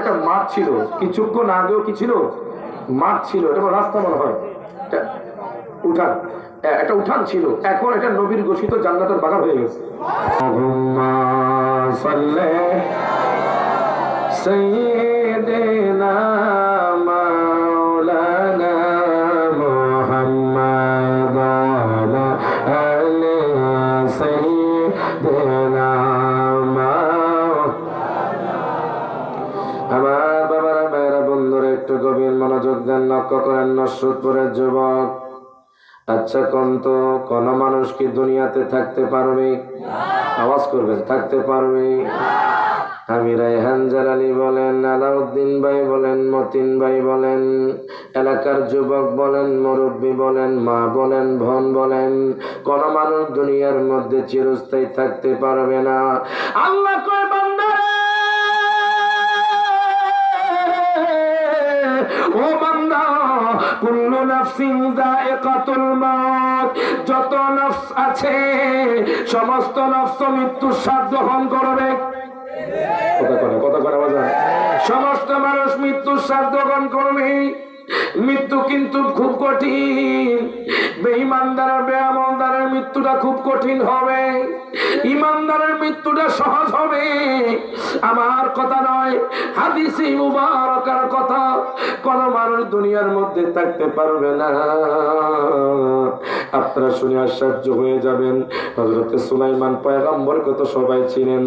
একটা মাঠ ছিল, কিছুক্ষণ আগেও কি ছিল, মাঠ ছিল, এটা রাস্তা মনে হয়, উঠান, একটা উঠান ছিল, এখন এটা নবীর ঘোষিত জান্নাতের বাগান হয়ে গেছে। সাইয়্যিদিনা মাওলানা মুহাম্মদ ওয়া আলি সাইয়্যিদিনা। আমার বাবারা, ভাইরা, বন্ধুরা, একটু গভীর মনোযোগ দেন, লক্ষ্য করেন। নসরতপুরের যুবক, আচ্ছা কোন তো কোন মানুষ কি দুনিয়াতে থাকতে পারবে? আওয়াজ করবেন, থাকতে পারবে? আমি রায়হান জালালি বলেন, আলাউদ্দিন ভাই বলেন, মতিন ভাই বলেন, এলাকার যুবক বলেন, মুরব্বী বলেন, মা বলেন, বোন বলেন, কোন মানুষ দুনিয়ার মধ্যে চিরস্থায়ী থাকতে পারবে না। আল্লাহ কয়, বান্দারে, ও বান্দা, কুল্লু নাফসিন যায়িকাতুল মাউত, যত নফস আছে সমস্ত নফস মৃত্যুর স্বাদ গ্রহণ করবে। কথা করে বাজার, সমস্ত মানুষ মৃত্যুর স্বাদ গ্রহণ করবে। মৃত্যু কিন্তু খুব কঠিন। বেঈমানদারের, বেআমলদারের মৃত্যুটা খুব কঠিন হবে, ইমানদারের মৃত্যুটা সহজ হবে। আমার কথা নয়, হাদিসে মুবারাকার কথা। কোন মানুষ দুনিয়ার মধ্যে থাকতে পারবে না। আপনারা শুনে আশ্চর্য হয়ে যাবেন। হযরত সুলাইমান পয়গম্বরকে তো সবাই চিনেন।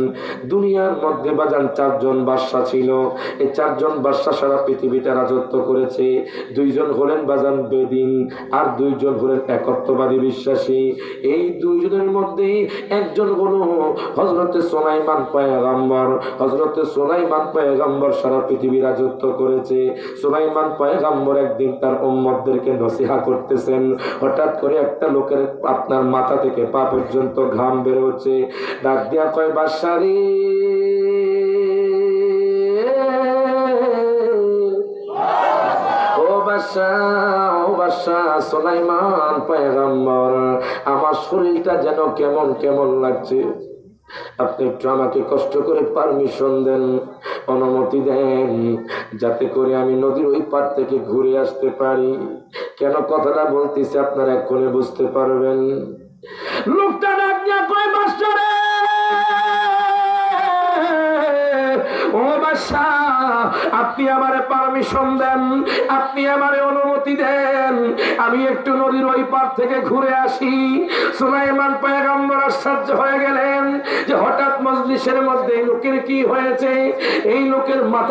দুনিয়ার মধ্যে বাজান 4 জন বাদশা ছিল। এই 4 জন বাদশা সারা পৃথিবীটা রাজত্ব করেছে। 2 জন হলেন বাজান বেদিন, আর 2 জন হলেন একত্ববাদী বিশ্বাসী। এই 2 জনের মধ্যে একজন হলো হযরত সুলাইমান পয়গম্বর। হযরত সুলাইমান পয়গম্বর সারা পৃথিবী রাজত্ব করেছে। সুলাইমান পয়গম্বর একদিন তার উম্মতদেরকে নসিহত করতেছেন। হঠাৎ করে একটা লোকের আপনার মাথা থেকে পা পর্যন্ত ঘাম বের হচ্ছে। ডাক দিয়া কয়, বাদশারে, সুলাইমান পয়গম্বর, আমার শরীরটা যেন কেমন কেমন লাগছে। আপনি একটু আমাকে কষ্ট করে পারমিশন দেন, অনুমতি দেন, যাতে করে আমি নদীর ওই পার থেকে ঘুরে আসতে পারি। কেন কথাটা বলতেছি আপনারা এক্ষুনি বুঝতে পারবেন। লোকটা ডাক দিয়া কয়, বাদশারে, ও বাদশা, আপনি আমারে পারমিশন দেন, আপনি আমারে অনুমতি দেন, আমি একটু নদীর ওই পার থেকে ঘুরে আসি। সুলাইমান পয়গম্বর আশ্চর্য হয়ে গেলেন যে হঠাৎ মজলিসের মধ্যে এই লোকের কি হয়েছে। এই লোকের মাথা